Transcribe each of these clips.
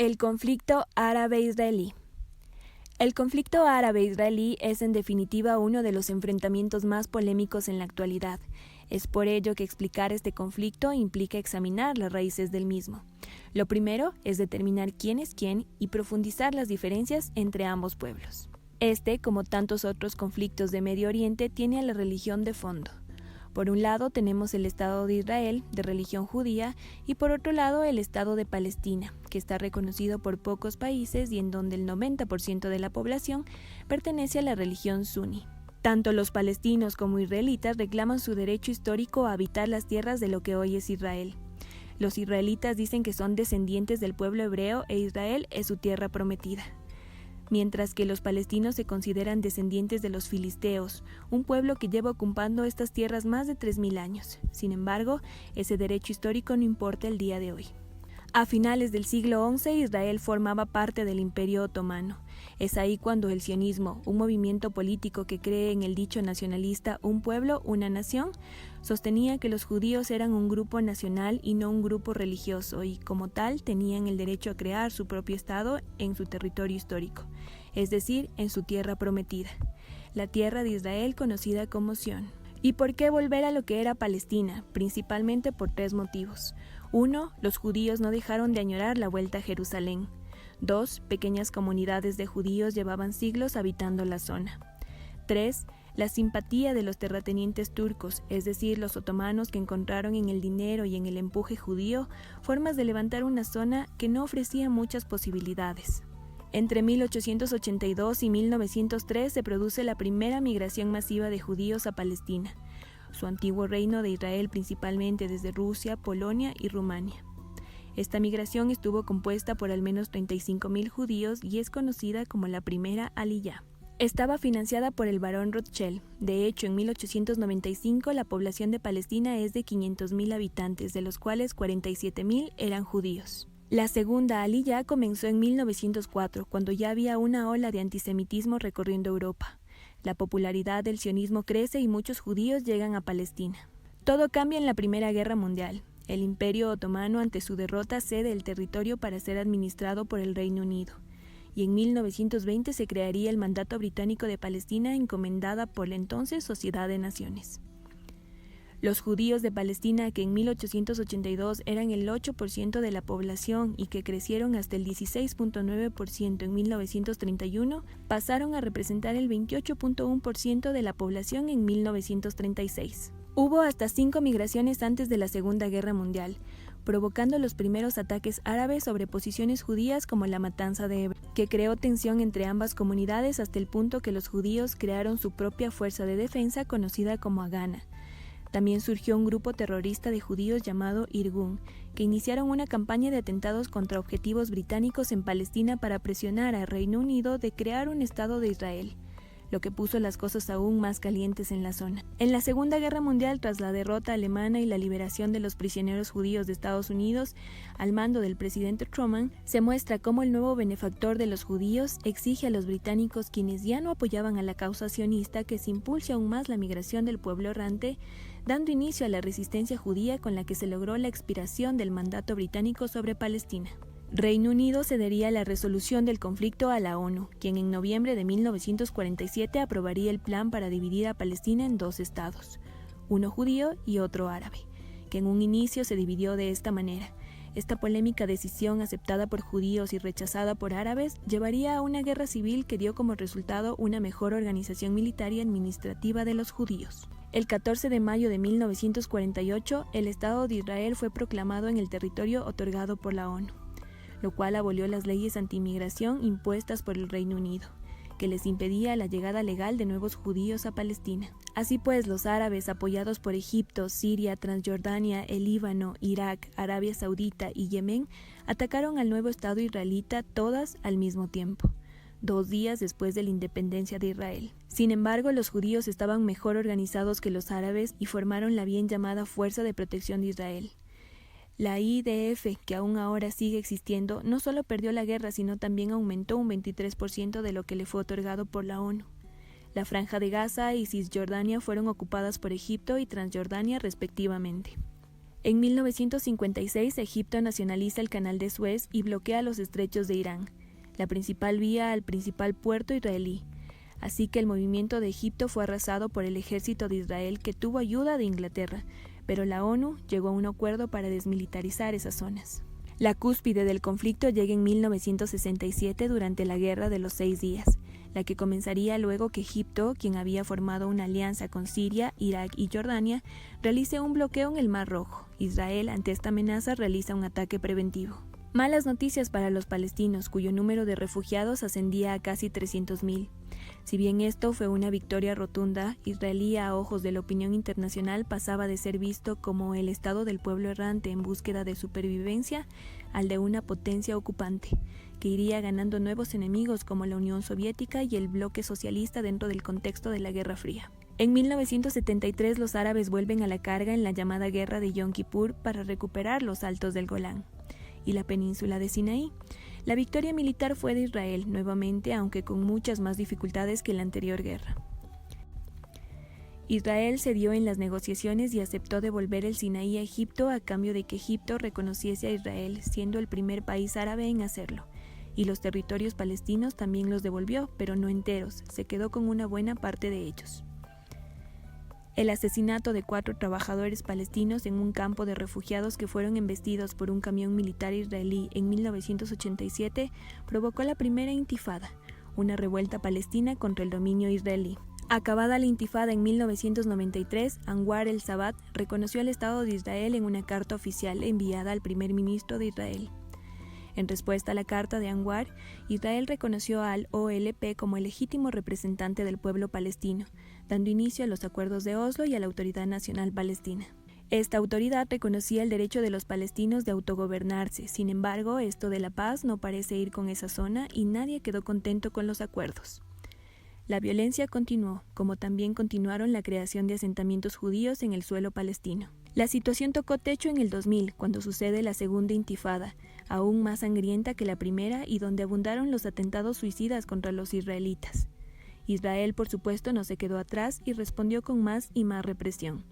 El conflicto árabe-israelí. El conflicto árabe-israelí es en definitiva uno de los enfrentamientos más polémicos en la actualidad. Es por ello que explicar este conflicto implica examinar las raíces del mismo. Lo primero es determinar quién es quién y profundizar las diferencias entre ambos pueblos. Este, como tantos otros conflictos de Medio Oriente, tiene a la religión de fondo. Por un lado tenemos el Estado de Israel, de religión judía, y por otro lado el Estado de Palestina, que está reconocido por pocos países y en donde el 90% de la población pertenece a la religión suní. Tanto los palestinos como israelitas reclaman su derecho histórico a habitar las tierras de lo que hoy es Israel. Los israelitas dicen que son descendientes del pueblo hebreo e Israel es su tierra prometida. Mientras que los palestinos se consideran descendientes de los filisteos, un pueblo que lleva ocupando estas tierras más de 3000 años. Sin embargo, ese derecho histórico no importa el día de hoy. A finales del siglo XI, Israel formaba parte del Imperio Otomano. Es ahí cuando el sionismo, un movimiento político que cree en el dicho nacionalista "un pueblo, una nación", sostenía que los judíos eran un grupo nacional y no un grupo religioso y, como tal, tenían el derecho a crear su propio Estado en su territorio histórico, es decir, en su tierra prometida, la tierra de Israel conocida como Sión. ¿Y por qué volver a lo que era Palestina? Principalmente por 3 motivos. 1. Los judíos no dejaron de añorar la vuelta a Jerusalén. 2. Pequeñas comunidades de judíos llevaban siglos habitando la zona. 3. La simpatía de los terratenientes turcos, es decir, los otomanos que encontraron en el dinero y en el empuje judío formas de levantar una zona que no ofrecía muchas posibilidades. Entre 1882 y 1903 se produce la primera migración masiva de judíos a Palestina, su antiguo reino de Israel principalmente desde Rusia, Polonia y Rumania. Esta migración estuvo compuesta por al menos 35.000 judíos y es conocida como la primera Aliyá. Estaba financiada por el barón Rothschild. De hecho, en 1895 la población de Palestina es de 500.000 habitantes, de los cuales 47.000 eran judíos. La segunda Aliyá comenzó en 1904, cuando ya había una ola de antisemitismo recorriendo Europa. La popularidad del sionismo crece y muchos judíos llegan a Palestina. Todo cambia en la Primera Guerra Mundial. El Imperio Otomano, ante su derrota, cede el territorio para ser administrado por el Reino Unido. Y en 1920 se crearía el Mandato Británico de Palestina, encomendada por la entonces Sociedad de Naciones. Los judíos de Palestina, que en 1882 eran el 8% de la población y que crecieron hasta el 16.9% en 1931, pasaron a representar el 28.1% de la población en 1936. Hubo hasta 5 migraciones antes de la Segunda Guerra Mundial, provocando los primeros ataques árabes sobre posiciones judías como la matanza de Hebron, que creó tensión entre ambas comunidades hasta el punto que los judíos crearon su propia fuerza de defensa conocida como Hagana. También surgió un grupo terrorista de judíos llamado Irgun, que iniciaron una campaña de atentados contra objetivos británicos en Palestina para presionar al Reino Unido de crear un Estado de Israel, lo que puso las cosas aún más calientes en la zona. En la Segunda Guerra Mundial, tras la derrota alemana y la liberación de los prisioneros judíos de Estados Unidos, al mando del presidente Truman, se muestra cómo el nuevo benefactor de los judíos exige a los británicos, quienes ya no apoyaban a la causa sionista, que se impulse aún más la migración del pueblo errante, dando inicio a la resistencia judía con la que se logró la expiración del mandato británico sobre Palestina. Reino Unido cedería la resolución del conflicto a la ONU, quien en noviembre de 1947 aprobaría el plan para dividir a Palestina en 2 estados, uno judío y otro árabe, que en un inicio se dividió de esta manera. Esta polémica decisión, aceptada por judíos y rechazada por árabes, llevaría a una guerra civil que dio como resultado una mejor organización militar y administrativa de los judíos. El 14 de mayo de 1948, el Estado de Israel fue proclamado en el territorio otorgado por la ONU, lo cual abolió las leyes anti-inmigración impuestas por el Reino Unido, que les impedía la llegada legal de nuevos judíos a Palestina. Así pues, los árabes, apoyados por Egipto, Siria, Transjordania, el Líbano, Irak, Arabia Saudita y Yemen, atacaron al nuevo Estado israelita, todas al mismo tiempo, 2 días después de la independencia de Israel. Sin embargo, los judíos estaban mejor organizados que los árabes y formaron la bien llamada Fuerza de Protección de Israel. La IDF, que aún ahora sigue existiendo, no solo perdió la guerra, sino también aumentó un 23% de lo que le fue otorgado por la ONU. La Franja de Gaza y Cisjordania fueron ocupadas por Egipto y Transjordania respectivamente. En 1956, Egipto nacionaliza el Canal de Suez y bloquea los estrechos de Irán, la principal vía al principal puerto israelí. Así que el movimiento de Egipto fue arrasado por el ejército de Israel, que tuvo ayuda de Inglaterra, pero la ONU llegó a un acuerdo para desmilitarizar esas zonas. La cúspide del conflicto llega en 1967 durante la Guerra de los 6 días, la que comenzaría luego que Egipto, quien había formado una alianza con Siria, Irak y Jordania, realice un bloqueo en el Mar Rojo. Israel, ante esta amenaza, realiza un ataque preventivo. Malas noticias para los palestinos, cuyo número de refugiados ascendía a casi 300.000. Si bien esto fue una victoria rotunda, israelí a ojos de la opinión internacional pasaba de ser visto como el estado del pueblo errante en búsqueda de supervivencia al de una potencia ocupante, que iría ganando nuevos enemigos como la Unión Soviética y el bloque socialista dentro del contexto de la Guerra Fría. En 1973 los árabes vuelven a la carga en la llamada Guerra de Yom Kippur para recuperar los altos del Golán y la península de Sinaí. La victoria militar fue de Israel nuevamente, aunque con muchas más dificultades que la anterior guerra. Israel cedió en las negociaciones y aceptó devolver el Sinaí a Egipto a cambio de que Egipto reconociese a Israel, siendo el primer país árabe en hacerlo. Y los territorios palestinos también los devolvió, pero no enteros, se quedó con una buena parte de ellos. El asesinato de 4 trabajadores palestinos en un campo de refugiados que fueron embestidos por un camión militar israelí en 1987 provocó la primera intifada, una revuelta palestina contra el dominio israelí. Acabada la intifada en 1993, Anwar el-Sadat reconoció al Estado de Israel en una carta oficial enviada al primer ministro de Israel. En respuesta a la carta de Anwar, Israel reconoció al OLP como el legítimo representante del pueblo palestino, dando inicio a los acuerdos de Oslo y a la Autoridad Nacional Palestina. Esta autoridad reconocía el derecho de los palestinos de autogobernarse. Sin embargo, esto de la paz no parece ir con esa zona y nadie quedó contento con los acuerdos. La violencia continuó, como también continuaron la creación de asentamientos judíos en el suelo palestino. La situación tocó techo en el 2000, cuando sucede la segunda intifada, aún más sangrienta que la primera y donde abundaron los atentados suicidas contra los israelitas. Israel, por supuesto, no se quedó atrás y respondió con más y más represión,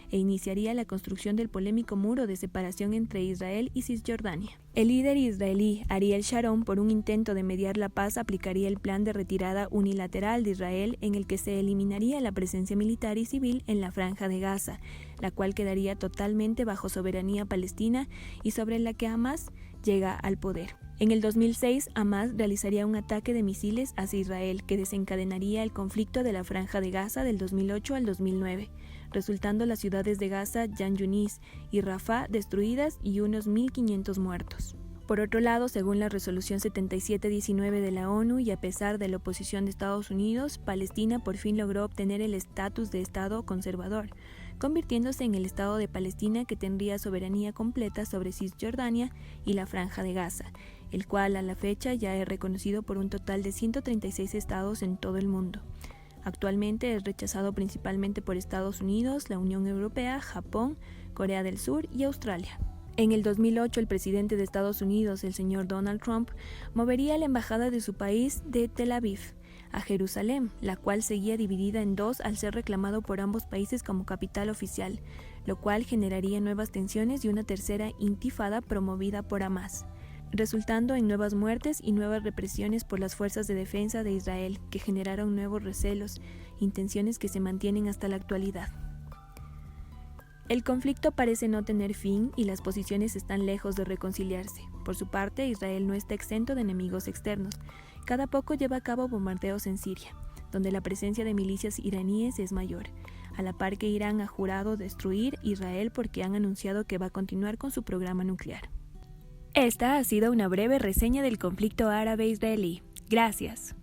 e iniciaría la construcción del polémico muro de separación entre Israel y Cisjordania. El líder israelí Ariel Sharon, por un intento de mediar la paz, aplicaría el plan de retirada unilateral de Israel, en el que se eliminaría la presencia militar y civil en la Franja de Gaza, la cual quedaría totalmente bajo soberanía palestina y sobre la que Hamás llega al poder. En el 2006, Hamás realizaría un ataque de misiles hacia Israel que desencadenaría el conflicto de la Franja de Gaza del 2008 al 2009, resultando las ciudades de Gaza, Jan Yunis y Rafah destruidas y unos 1.500 muertos. Por otro lado, según la resolución 7719 de la ONU y a pesar de la oposición de Estados Unidos, Palestina por fin logró obtener el estatus de Estado conservador, convirtiéndose en el Estado de Palestina, que tendría soberanía completa sobre Cisjordania y la Franja de Gaza, el cual a la fecha ya es reconocido por un total de 136 estados en todo el mundo. Actualmente es rechazado principalmente por Estados Unidos, la Unión Europea, Japón, Corea del Sur y Australia. En el 2008, el presidente de Estados Unidos, el señor Donald Trump, movería la embajada de su país de Tel Aviv a Jerusalén, la cual seguía dividida en dos al ser reclamado por ambos países como capital oficial, lo cual generaría nuevas tensiones y una tercera intifada promovida por Hamás, resultando en nuevas muertes y nuevas represiones por las fuerzas de defensa de Israel, que generaron nuevos recelos, intenciones que se mantienen hasta la actualidad. El conflicto parece no tener fin y las posiciones están lejos de reconciliarse. Por su parte, Israel no está exento de enemigos externos. Cada poco lleva a cabo bombardeos en Siria, donde la presencia de milicias iraníes es mayor, a la par que Irán ha jurado destruir Israel porque han anunciado que va a continuar con su programa nuclear. Esta ha sido una breve reseña del conflicto árabe-israelí. Gracias.